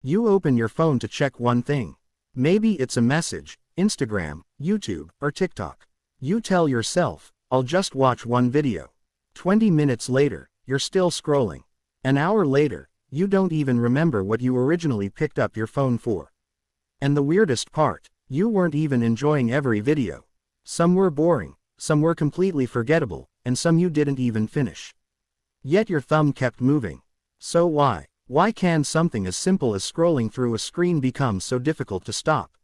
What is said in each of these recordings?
You open your phone to check one thing. Maybe it's a message, Instagram, YouTube, or TikTok. You tell yourself, I'll just watch one video. 20 minutes later, you're still scrolling. An hour later, you don't even remember what you originally picked up your phone for. And the weirdest part, you weren't even enjoying every video. Some were boring, some were completely forgettable, and some you didn't even finish. Yet your thumb kept moving. So why? Why can something as simple as scrolling through a screen become so difficult to stop?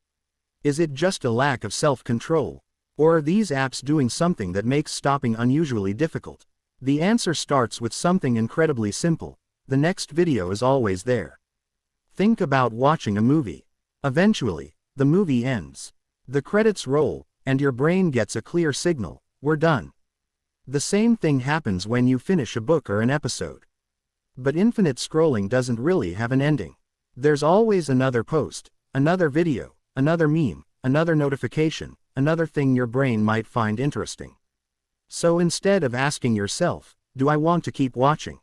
Is it just a lack of self-control? Or are these apps doing something that makes stopping unusually difficult? The answer starts with something incredibly simple. The next video is always there. Think about watching a movie. Eventually, the movie ends. The credits roll, and your brain gets a clear signal, we're done. The same thing happens when you finish a book or an episode. But infinite scrolling doesn't really have an ending. There's always another post, another video, another meme, another notification, another thing your brain might find interesting. So instead of asking yourself, do I want to keep watching?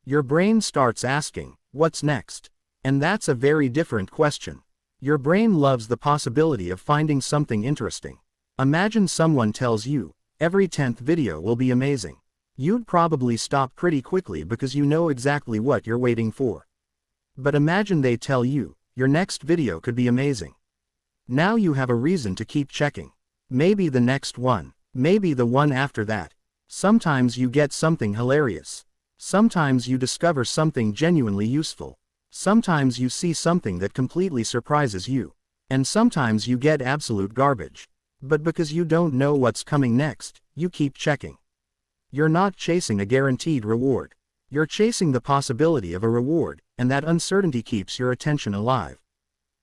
Your brain starts asking, what's next? And that's a very different question. Your brain loves the possibility of finding something interesting. Imagine someone tells you, every 10th video will be amazing. You'd probably stop pretty quickly because you know exactly what you're waiting for. But imagine they tell you, your next video could be amazing. Now you have a reason to keep checking. Maybe the next one, maybe the one after that. Sometimes you get something hilarious. Sometimes you discover something genuinely useful. Sometimes you see something that completely surprises you. And sometimes you get absolute garbage. But because you don't know what's coming next, you keep checking. You're not chasing a guaranteed reward. You're chasing the possibility of a reward, and that uncertainty keeps your attention alive.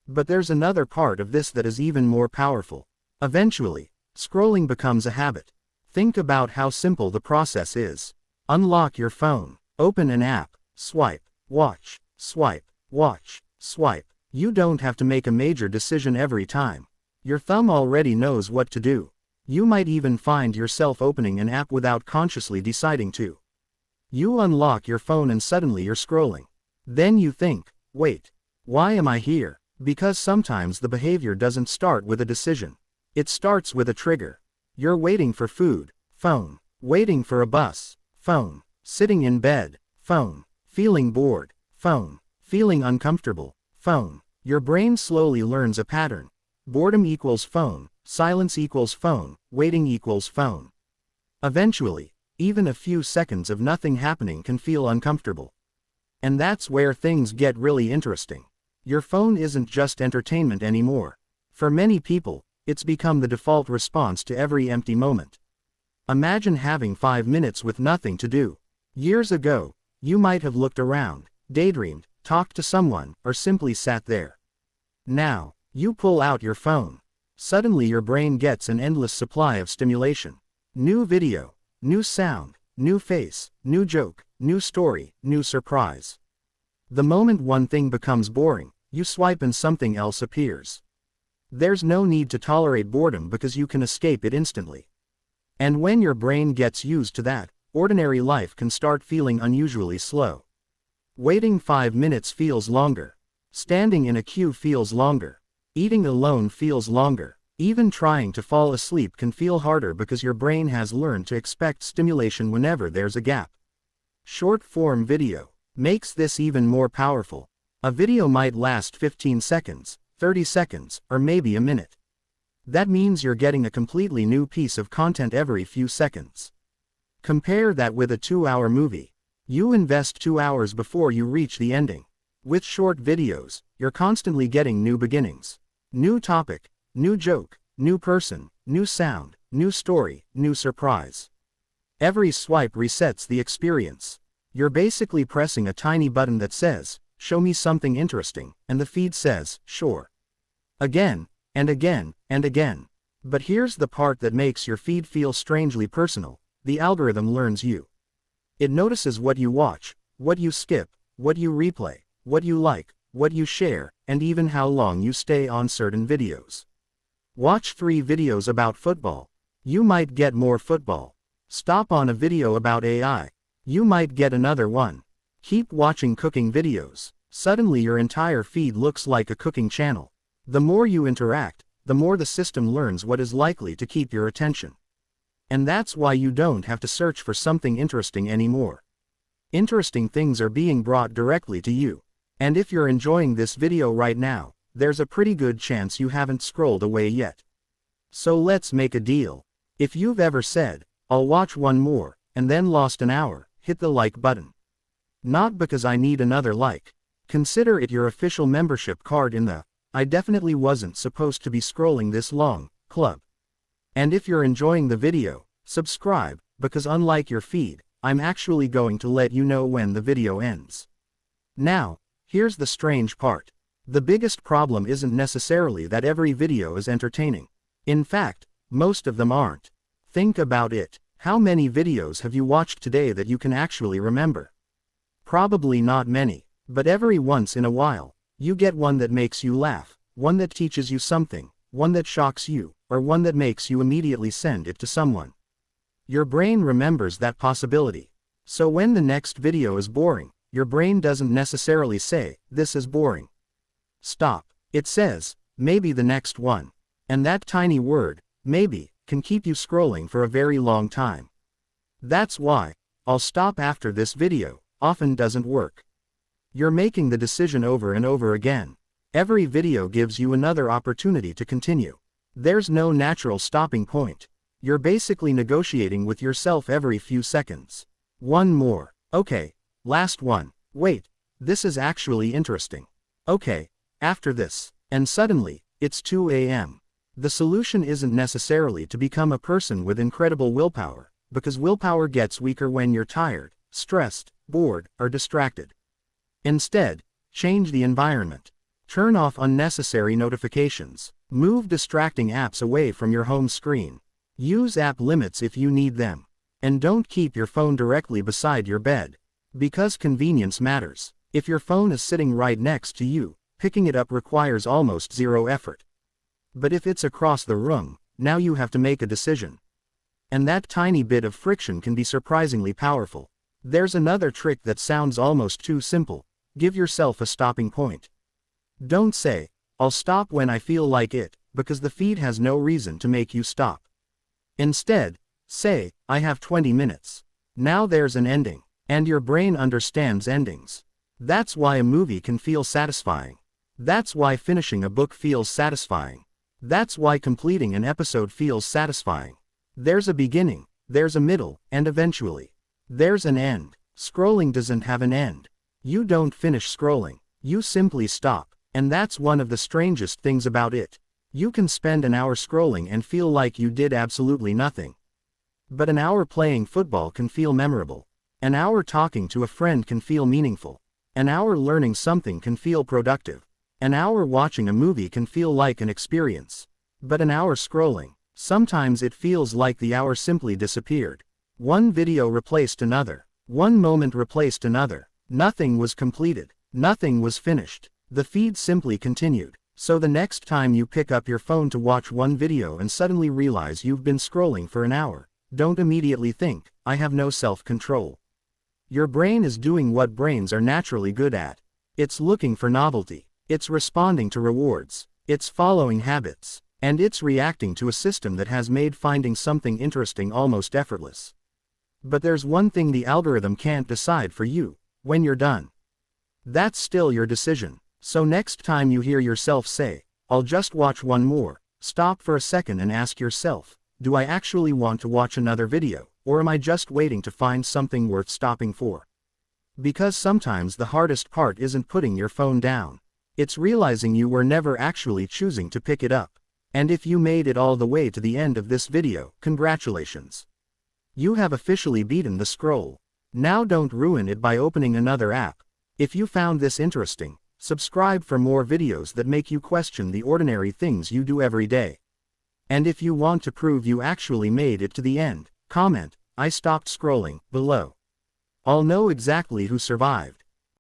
But there's another part of this that is even more powerful. Eventually, scrolling becomes a habit. Think about how simple the process is. Unlock your phone, open an app, swipe, watch, swipe, watch, swipe. You don't have to make a major decision every time. Your thumb already knows what to do. You might even find yourself opening an app without consciously deciding to. You unlock your phone and suddenly you're scrolling. Then you think, wait, why am I here? Because sometimes the behavior doesn't start with a decision. It starts with a trigger. You're waiting for food, phone. Waiting for a bus, phone. Sitting in bed, phone. Feeling bored, phone. Feeling uncomfortable, phone. Your brain slowly learns a pattern. Boredom equals phone, silence equals phone, waiting equals phone. Eventually, even a few seconds of nothing happening can feel uncomfortable. And that's where things get really interesting. Your phone isn't just entertainment anymore. For many people, it's become the default response to every empty moment. Imagine having 5 minutes with nothing to do. Years ago, you might have looked around, daydreamed, talked to someone, or simply sat there. Now, you pull out your phone. Suddenly your brain gets an endless supply of stimulation. New video, new sound, new face, new joke, new story, new surprise. The moment one thing becomes boring, you swipe and something else appears. There's no need to tolerate boredom because you can escape it instantly. And when your brain gets used to that, ordinary life can start feeling unusually slow. Waiting 5 minutes feels longer. Standing in a queue feels longer. Eating alone feels longer. Even trying to fall asleep can feel harder because your brain has learned to expect stimulation whenever there's a gap. Short-form video makes this even more powerful. A video might last 15 seconds, 30 seconds, or maybe a minute. That means you're getting a completely new piece of content every few seconds. Compare that with a 2-hour movie. You invest 2 hours before you reach the ending. With short videos, you're constantly getting new beginnings. New topic, new joke, new person, new sound, new story, new surprise. Every swipe resets the experience. You're basically pressing a tiny button that says, show me something interesting, and the feed says, sure. Again, and again, and again. But here's the part that makes your feed feel strangely personal. The algorithm learns you. It notices what you watch, what you skip, what you replay, what you like, what you share, and even how long you stay on certain videos. Watch 3 videos about football. You might get more football. Stop on a video about AI. You might get another one. Keep watching cooking videos. Suddenly your entire feed looks like a cooking channel. The more you interact, the more the system learns what is likely to keep your attention. And that's why you don't have to search for something interesting anymore. Interesting things are being brought directly to you. And if you're enjoying this video right now, there's a pretty good chance you haven't scrolled away yet. So let's make a deal. If you've ever said, "I'll watch one more," and then lost an hour, hit the like button. Not because I need another like. Consider it your official membership card in the "I definitely wasn't supposed to be scrolling this long" club. And if you're enjoying the video, subscribe, because unlike your feed, I'm actually going to let you know when the video ends. Now, here's the strange part. The biggest problem isn't necessarily that every video is entertaining. In fact, most of them aren't. Think about it. How many videos have you watched today that you can actually remember? Probably not many, but every once in a while, you get one that makes you laugh, one that teaches you something, one that shocks you, or one that makes you immediately send it to someone. Your brain remembers that possibility. So when the next video is boring, your brain doesn't necessarily say, "This is boring. Stop." It says, "Maybe the next one." And that tiny word, maybe, can keep you scrolling for a very long time. That's why, "I'll stop after this video," often doesn't work. You're making the decision over and over again. Every video gives you another opportunity to continue. There's no natural stopping point. You're basically negotiating with yourself every few seconds. One more. Okay. Last one. Wait. This is actually interesting. Okay. After this. And suddenly, it's 2 a.m. The solution isn't necessarily to become a person with incredible willpower, because willpower gets weaker when you're tired, stressed, bored, or distracted. Instead, change the environment. Turn off unnecessary notifications. Move distracting apps away from your home screen. Use app limits if you need them. And don't keep your phone directly beside your bed. Because convenience matters. If your phone is sitting right next to you, picking it up requires almost zero effort. But if it's across the room, now you have to make a decision. And that tiny bit of friction can be surprisingly powerful. There's another trick that sounds almost too simple. Give yourself a stopping point. Don't say, "I'll stop when I feel like it," because the feed has no reason to make you stop. Instead, say, "I have 20 minutes. Now there's an ending." And your brain understands endings. That's why a movie can feel satisfying. That's why finishing a book feels satisfying. That's why completing an episode feels satisfying. There's a beginning, there's a middle, and eventually, there's an end. Scrolling doesn't have an end. You don't finish scrolling. You simply stop. And that's one of the strangest things about it. You can spend an hour scrolling and feel like you did absolutely nothing. But an hour playing football can feel memorable. An hour talking to a friend can feel meaningful. An hour learning something can feel productive. An hour watching a movie can feel like an experience. But an hour scrolling, sometimes it feels like the hour simply disappeared. One video replaced another. One moment replaced another. Nothing was completed. Nothing was finished. The feed simply continued. So the next time you pick up your phone to watch one video and suddenly realize you've been scrolling for an hour, don't immediately think, "I have no self-control." Your brain is doing what brains are naturally good at. It's looking for novelty. It's responding to rewards. It's following habits. And it's reacting to a system that has made finding something interesting almost effortless. But there's one thing the algorithm can't decide for you: when you're done. That's still your decision. So next time you hear yourself say, "I'll just watch one more," stop for a second and ask yourself, do I actually want to watch another video, or am I just waiting to find something worth stopping for? Because sometimes the hardest part isn't putting your phone down. It's realizing you were never actually choosing to pick it up. And if you made it all the way to the end of this video, congratulations. You have officially beaten the scroll. Now don't ruin it by opening another app. If you found this interesting, subscribe for more videos that make you question the ordinary things you do every day. And if you want to prove you actually made it to the end, comment, "I stopped scrolling," below. I'll know exactly who survived.